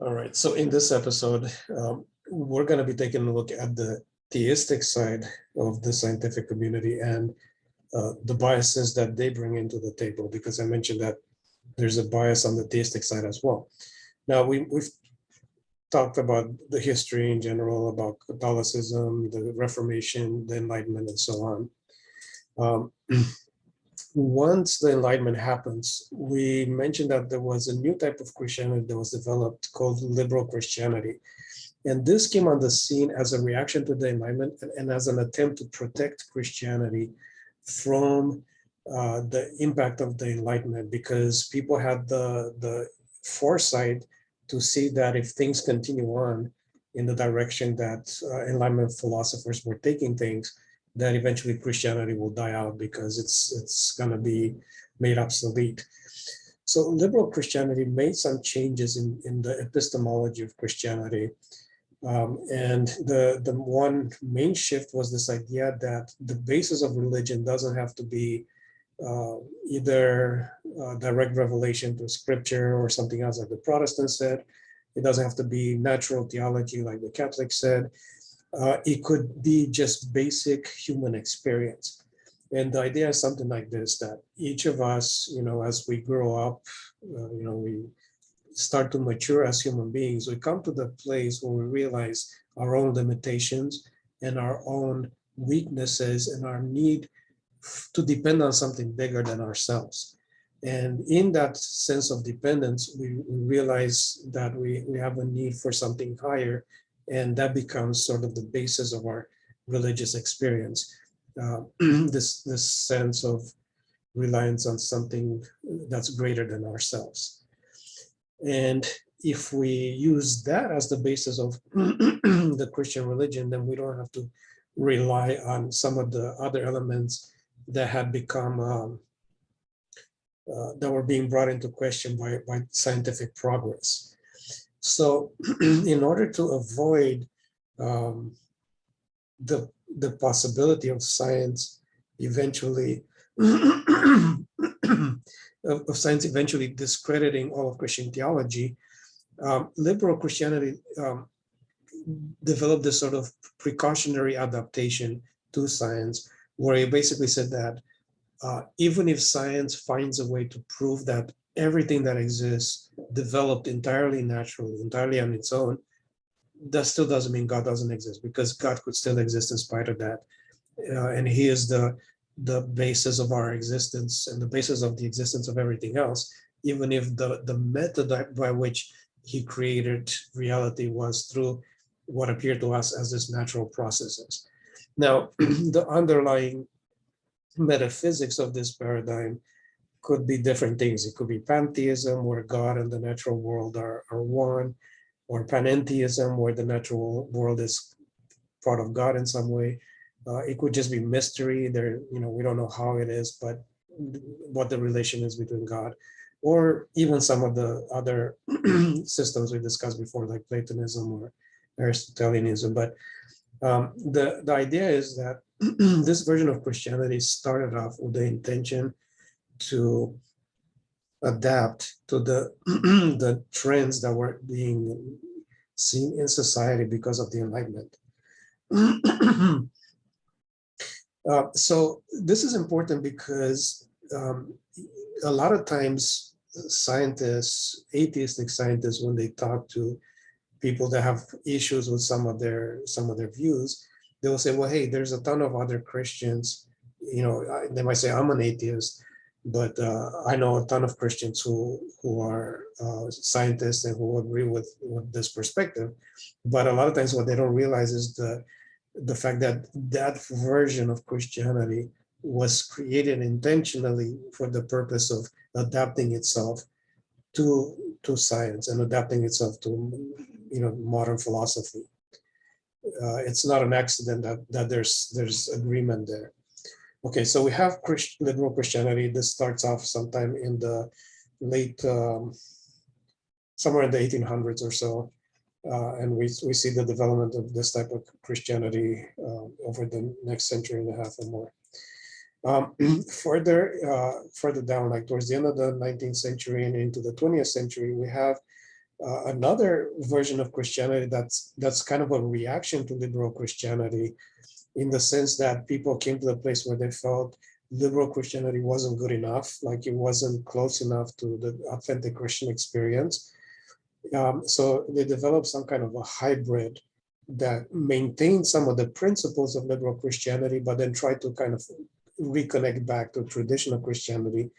All right, so in this episode, we're going to be taking a look at the theistic side of the scientific community and the biases that they bring into the table, because I mentioned that there's a bias on the theistic side as well. Now, we've talked about the history in general, about Catholicism, the Reformation, the Enlightenment, and so on. Once the Enlightenment happens, we mentioned that there was a new type of Christianity that was developed called liberal Christianity. And this came on the scene as a reaction to the Enlightenment and as an attempt to protect Christianity from the impact of the Enlightenment, because people had the foresight to see that if things continue on in the direction that Enlightenment philosophers were taking things, that eventually Christianity will die out because it's going to be made obsolete. So liberal Christianity made some changes in the epistemology of Christianity. And the one main shift was this idea that the basis of religion doesn't have to be either direct revelation to scripture or something else like the Protestants said. It doesn't have to be natural theology like the Catholics said. It could be just basic human experience. And the idea is something like this, that each of us, as we grow up, we start to mature as human beings, we come to the place where we realize our own limitations and our own weaknesses and our need to depend on something bigger than ourselves. And in that sense of dependence, we realize that we have a need for something higher, and that becomes sort of the basis of our religious experience. This sense of reliance on something that's greater than ourselves. And if we use that as the basis of the Christian religion, then we don't have to rely on some of the other elements that had become, that were being brought into question by scientific progress. So in order to avoid the possibility of science eventually of science eventually discrediting all of Christian theology, liberal Christianity developed this sort of precautionary adaptation to science, where it basically said that even if science finds a way to prove that everything that exists developed entirely naturally, entirely on its own, that still doesn't mean God doesn't exist, because God could still exist in spite of that. And he is the basis of our existence and the basis of the existence of everything else, even if the method by which he created reality was through what appeared to us as these natural processes. Now, the underlying metaphysics of this paradigm could be different things. It could be pantheism, where God and the natural world are one, or panentheism, where the natural world is part of God in some way. It could just be mystery. We don't know how it is, but what the relation is between God, or even some of the other systems we discussed before, like Platonism or Aristotelianism. But the idea is that this version of Christianity started off with the intention to adapt to the the trends that were being seen in society because of the Enlightenment. So this is important because a lot of times scientists, atheistic scientists, when they talk to people that have issues with some of their views, they will say, well, hey, there's a ton of other Christians, they might say, I'm an atheist, but I know a ton of Christians who are scientists and who agree with this perspective. But a lot of times what they don't realize is the fact that that version of Christianity was created intentionally for the purpose of adapting itself to science and adapting itself to modern philosophy. It's not an accident that there's agreement there. Okay, so we have liberal Christianity. This starts off sometime in the late, somewhere in the 1800s or so. And we see the development of this type of Christianity over the next century and a half or more. Further down, like towards the end of the 19th century and into the 20th century, we have Another version of Christianity that's kind of a reaction to liberal Christianity, in the sense that people came to the place where they felt liberal Christianity wasn't good enough, like it wasn't close enough to the authentic Christian experience. So they developed some kind of a hybrid that maintained some of the principles of liberal Christianity, but then tried to kind of reconnect back to traditional Christianity.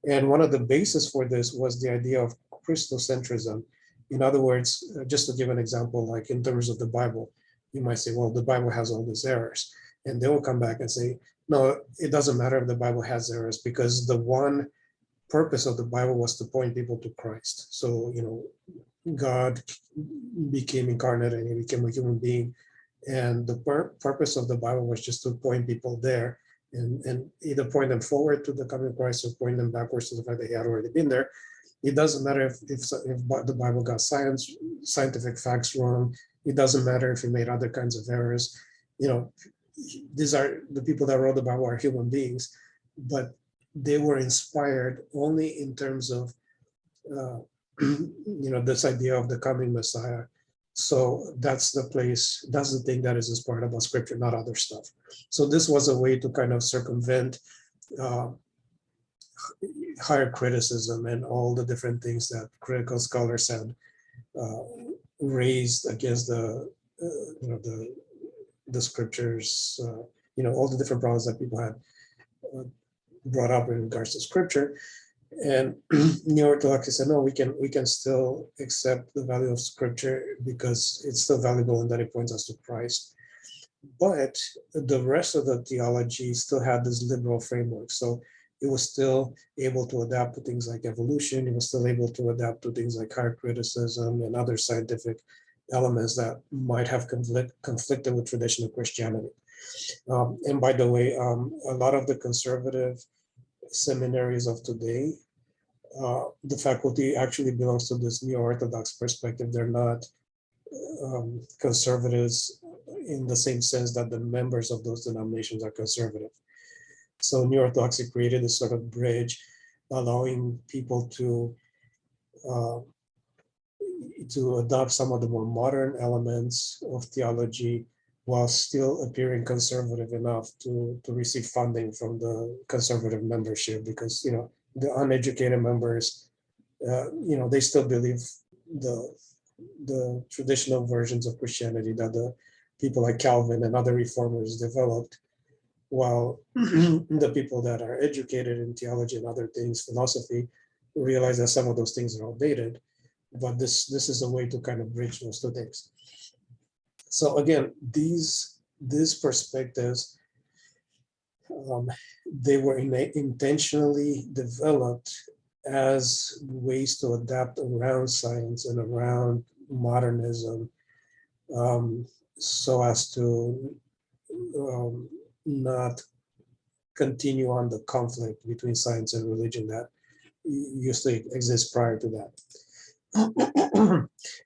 And one of the bases for this was the idea of Christocentrism. In other words, just to give an example, like in terms of the Bible, you might say, well, the Bible has all these errors. And they will come back and say, no, it doesn't matter if the Bible has errors, because the one purpose of the Bible was to point people to Christ. So, God became incarnate and he became a human being. And the purpose of the Bible was just to point people there and either point them forward to the coming of Christ or point them backwards to the fact that he had already been there. It doesn't matter if the Bible got scientific facts wrong. It doesn't matter if he made other kinds of errors. These are the people that wrote the Bible are human beings, but they were inspired only in terms of this idea of the coming Messiah. So that's the thing that is inspired about Scripture, not other stuff. So this was a way to kind of circumvent higher criticism and all the different things that critical scholars had raised against the Scriptures, all the different problems that people had brought up in regards to Scripture. And Neo-Orthodoxy said, no, we can still accept the value of Scripture because it's still valuable and that it points us to Christ. But the rest of the theology still had this liberal framework. So it was still able to adapt to things like evolution. It was still able to adapt to things like higher criticism and other scientific elements that might have conflicted with traditional Christianity. And by the way, a lot of the conservative seminaries of today, the faculty actually belongs to this neo-Orthodox perspective. They're not conservatives in the same sense that the members of those denominations are conservative. So neo-Orthodoxy created this sort of bridge, allowing people to adopt some of the more modern elements of theology while still appearing conservative enough to receive funding from the conservative membership, because the uneducated members, they still believe the traditional versions of Christianity that the people like Calvin and other reformers developed, while the people that are educated in theology and other things, philosophy, realize that some of those things are outdated. But this is a way to kind of bridge those two things. So again, these perspectives, they were intentionally developed as ways to adapt around science and around modernism, so as to not continue on the conflict between science and religion that used to exist prior to that.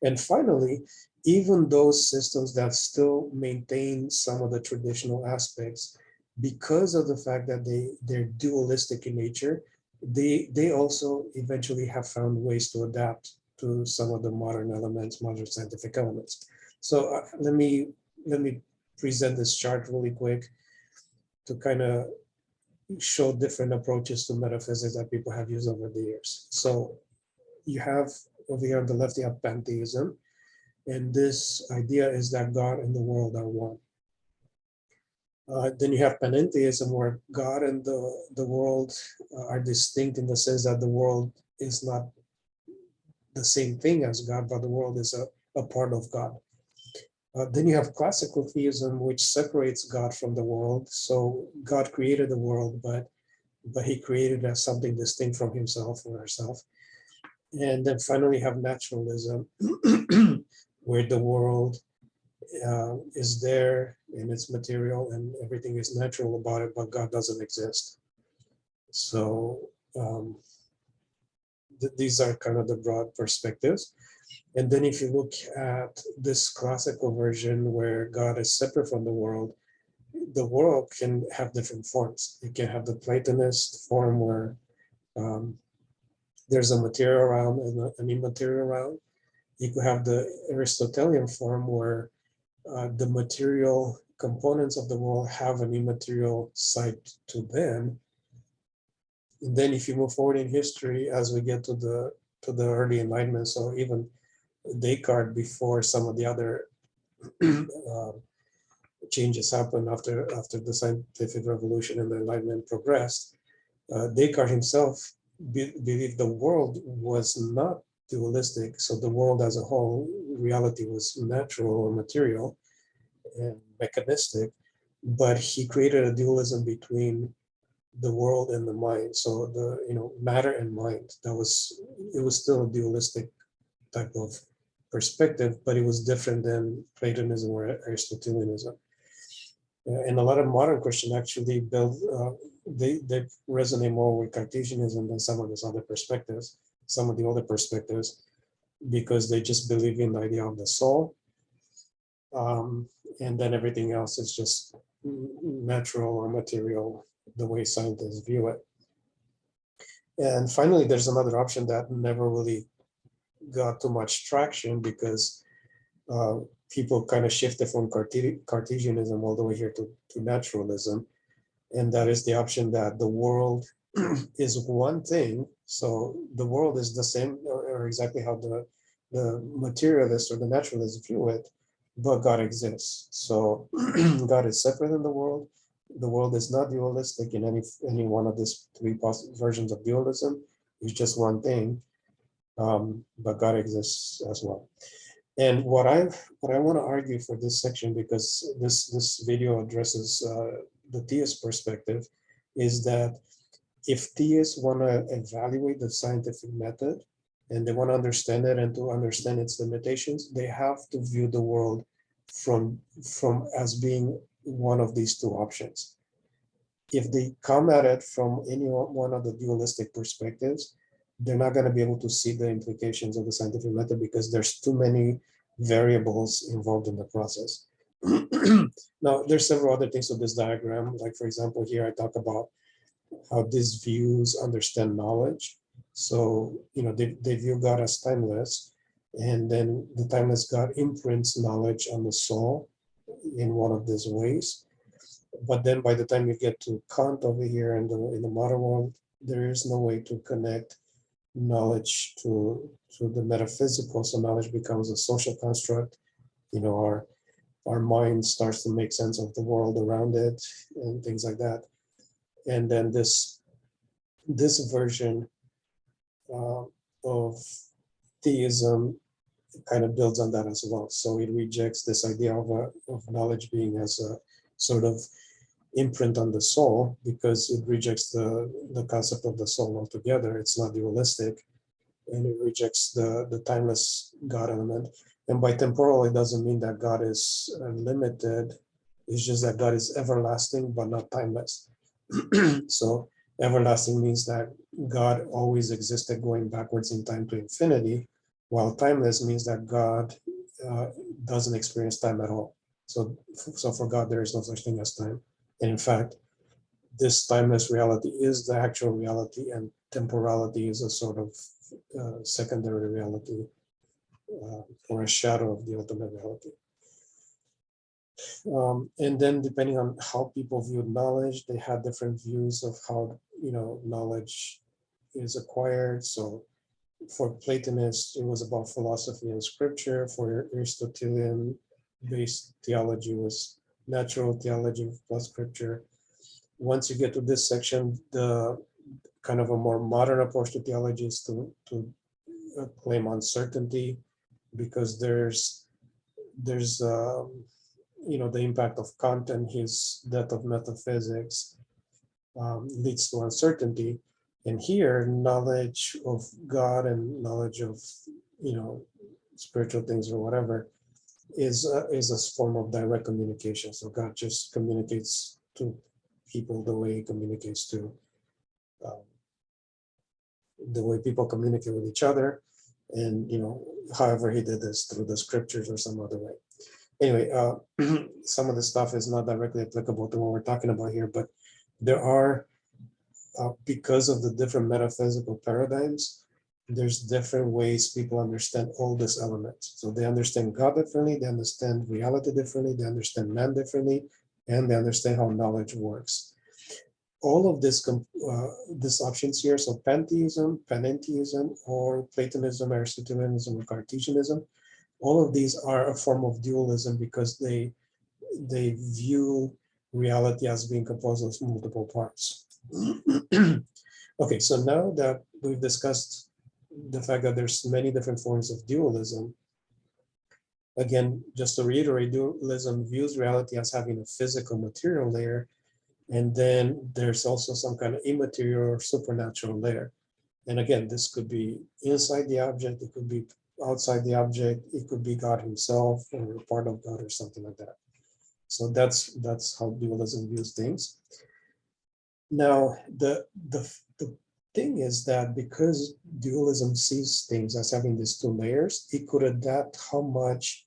And finally, even those systems that still maintain some of the traditional aspects, because of the fact that they're dualistic in nature, they also eventually have found ways to adapt to some of the modern elements, modern scientific elements. So let me present this chart really quick to kind of show different approaches to metaphysics that people have used over the years. So you have over here on the left, you have pantheism. And this idea is that God and the world are one. Then you have panentheism, where God and the world are distinct in the sense that the world is not the same thing as God, but the world is a part of God. Then you have classical theism, which separates God from the world. So God created the world, but he created as something distinct from himself or herself. And then finally you have naturalism, where the world is there and it's material and everything is natural about it, but God doesn't exist. So these are kind of the broad perspectives. And then if you look at this classical version where God is separate from the world can have different forms. It can have the Platonist form where there's a material realm and an immaterial realm. You could have the Aristotelian form where the material components of the world have an immaterial side to them. And then if you move forward in history, as we get to the early Enlightenment, so even Descartes before some of the other changes happened after the scientific revolution and the Enlightenment progressed, Descartes himself believed the world was not dualistic. So the world as a whole, reality was natural or material and mechanistic, but he created a dualism between the world and the mind. So the matter and mind. It was still a dualistic type of perspective, but it was different than Platonism or Aristotelianism. And a lot of modern Christians actually they resonate more with Cartesianism than some of these other perspectives, some of the older perspectives, because they just believe in the idea of the soul. And then everything else is just natural or material, the way scientists view it. And finally, there's another option that never really got too much traction because people kind of shifted from Cartesianism all the way here to naturalism. And that is the option that the world is one thing. So the world is the same or exactly how the materialist or the naturalist view it, but God exists. So God is separate in the world. The world is not dualistic in any one of these three versions of dualism. It's just one thing, but God exists as well. And what I want to argue for this section, because this video addresses the theist perspective, is that if theists want to evaluate the scientific method and they want to understand it and to understand its limitations, they have to view the world from as being one of these two options. If they come at it from any one of the dualistic perspectives, they're not going to be able to see the implications of the scientific method because there's too many variables involved in the process. Now, there's several other things with this diagram. Like, for example, here I talk about how these views understand knowledge. So, they view God as timeless, and then the timeless God imprints knowledge on the soul in one of these ways. But then by the time you get to Kant over here in the modern world, there is no way to connect knowledge to the metaphysical. So knowledge becomes a social construct. Our mind starts to make sense of the world around it and things like that. And then this version of theism kind of builds on that as well. So it rejects this idea of knowledge being as a sort of imprint on the soul, because it rejects the concept of the soul altogether. It's not dualistic, and it rejects the timeless God element. And by temporal, it doesn't mean that God is limited. It's just that God is everlasting, but not timeless. So everlasting means that God always existed going backwards in time to infinity, while timeless means that God doesn't experience time at all. So for God, there is no such thing as time. And in fact, this timeless reality is the actual reality, and temporality is a sort of secondary reality or a shadow of the ultimate reality. And then depending on how people viewed knowledge, they had different views of how knowledge is acquired. So for Platonists, it was about philosophy and scripture. For Aristotelian-based theology was natural theology plus scripture. Once you get to this section, the kind of a more modern approach to theology is to claim uncertainty, because there's the impact of Kant and his death of metaphysics leads to uncertainty. And here, knowledge of God and knowledge of spiritual things or whatever is a form of direct communication. So God just communicates to people the way he communicates to the way people communicate with each other, and however he did this through the scriptures or some other way. Anyway, some of the stuff is not directly applicable to what we're talking about here, but there are, because of the different metaphysical paradigms, there's different ways people understand all these elements. So they understand God differently, they understand reality differently, they understand man differently, and they understand how knowledge works. All of these options here, so pantheism, panentheism, or Platonism, Aristotelianism, or Cartesianism, all of these are a form of dualism because they view reality as being composed of multiple parts. Okay, so now that we've discussed the fact that there's many different forms of dualism, again, just to reiterate, dualism views reality as having a physical material layer, and then there's also some kind of immaterial or supernatural layer. And again, this could be inside the object, it could be outside the object, it could be God himself or a part of God or something like that. So that's how dualism views things. Now, the thing is that because dualism sees things as having these two layers, it could adapt how much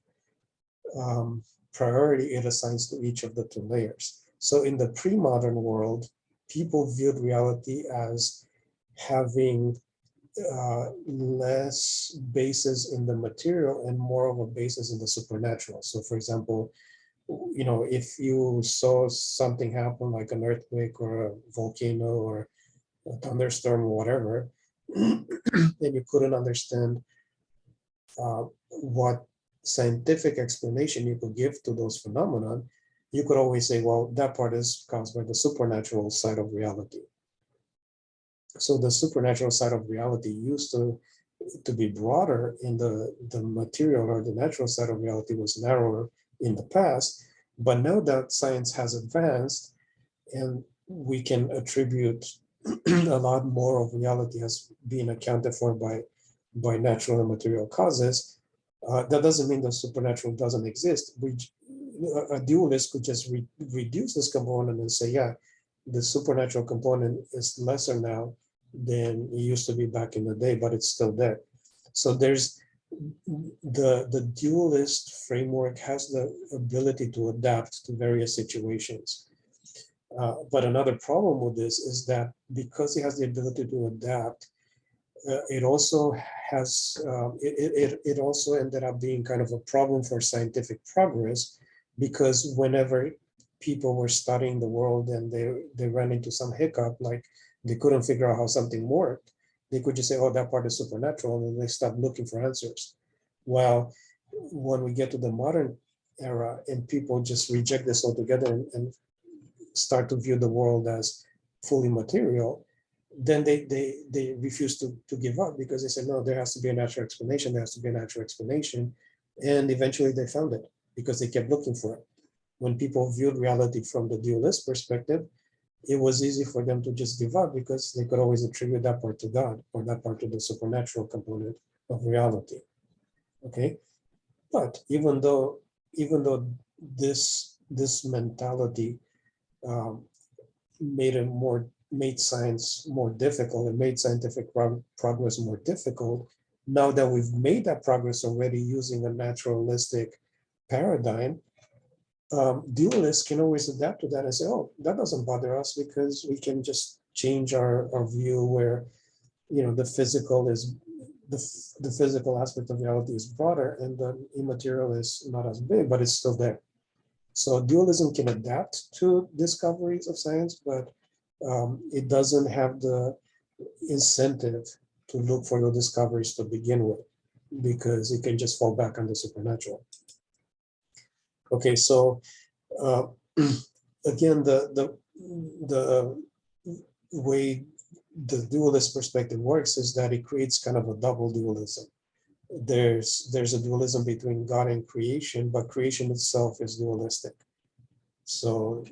priority it assigns to each of the two layers. So in the pre-modern world, people viewed reality as having less basis in the material and more of a basis in the supernatural. So for example, if you saw something happen like an earthquake or a volcano or a thunderstorm or whatever, and you couldn't understand what scientific explanation you could give to those phenomena, you could always say, well, that part is caused by the supernatural side of reality. So the supernatural side of reality used to be broader in the material, or the natural side of reality was narrower in the past. But now that science has advanced and we can attribute a lot more of reality as being accounted for by natural and material causes, that doesn't mean the supernatural doesn't exist. A dualist could just reduce this component and say, yeah, the supernatural component is lesser now than it used to be back in the day, but it's still there. So there's the dualist framework has the ability to adapt to various situations. But another problem with this is that because it has the ability to adapt, it also has it also ended up being kind of a problem for scientific progress, because whenever people were studying the world and they ran into some hiccup, like they couldn't figure out how something worked, they could just say, oh, that part is supernatural, and then they stopped looking for answers. Well, when we get to the modern era and people just reject this altogether and start to view the world as fully material, then they refuse to give up, because they said, no, there has to be a natural explanation, there has to be a natural explanation. And eventually they found it because they kept looking for it. When people viewed reality from the dualist perspective, it was easy for them to just give up because they could always attribute that part to God or that part to the supernatural component of reality. Okay, but even though this mentality made science more difficult and made scientific progress more difficult, now that we've made that progress already using a naturalistic paradigm, dualists can always adapt to that and say, oh, that doesn't bother us because we can just change our view where, the physical is the physical aspect of reality is broader and the immaterial is not as big, but it's still there. So dualism can adapt to discoveries of science, but it doesn't have the incentive to look for the discoveries to begin with, because it can just fall back on the supernatural. Okay, so again, the way the dualist perspective works is that it creates kind of a double dualism. There's a dualism between God and creation, but creation itself is dualistic. So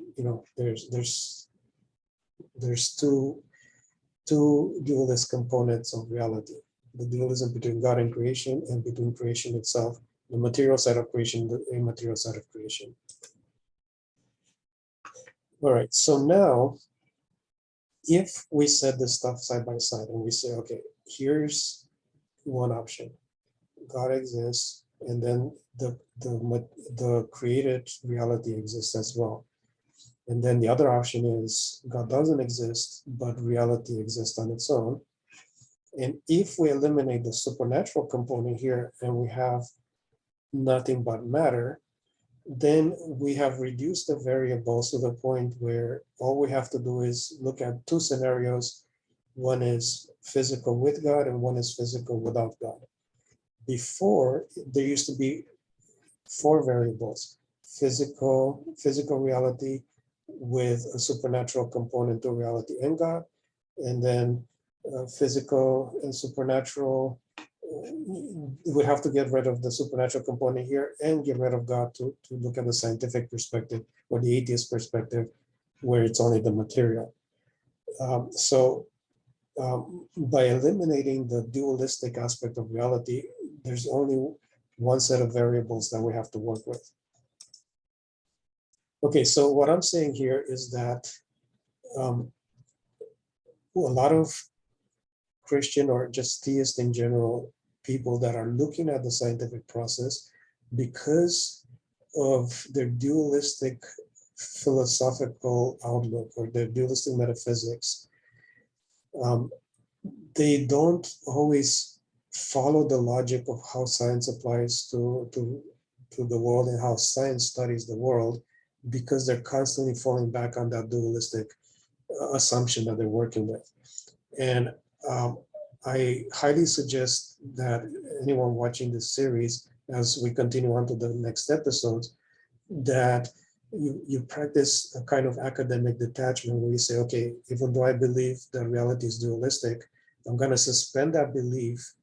there's two dualist components of reality: the dualism between God and creation, and between creation itself, the material side of creation, the immaterial side of creation. All right, so now if we set this stuff side by side and we say, okay, here's one option: God exists, and then the created reality exists as well. And then the other option is God doesn't exist, but reality exists on its own. And if we eliminate the supernatural component here and we have nothing but matter, then we have reduced the variables to the point where all we have to do is look at two scenarios. One is physical with God and one is physical without God. Before, there used to be four variables: physical reality with a supernatural component to reality and God, and then physical and supernatural. We have to get rid of the supernatural component here and get rid of God to look at the scientific perspective or the atheist perspective, where it's only the material. By eliminating the dualistic aspect of reality, there's only one set of variables that we have to work with. Okay, so what I'm saying here is that a lot of Christian or just theist in general people that are looking at the scientific process, because of their dualistic philosophical outlook or their dualistic metaphysics, they don't always follow the logic of how science applies to the world and how science studies the world, because they're constantly falling back on that dualistic assumption that they're working with. And I highly suggest that anyone watching this series, as we continue on to the next episodes, that you practice a kind of academic detachment where you say, okay, even though I believe that reality is dualistic, I'm going to suspend that belief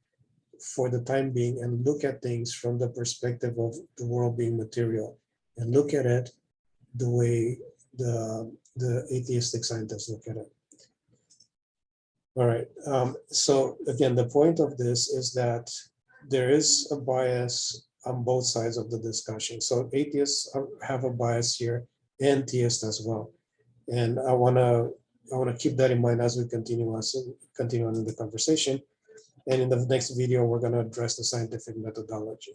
for the time being and look at things from the perspective of the world being material, and look at it the way the atheistic scientists look at it. All right. So again, the point of this is that there is a bias on both sides of the discussion. So atheists have a bias here, and theists as well. And I wanna keep that in mind as we continue on in the conversation. And in the next video, we're gonna address the scientific methodology.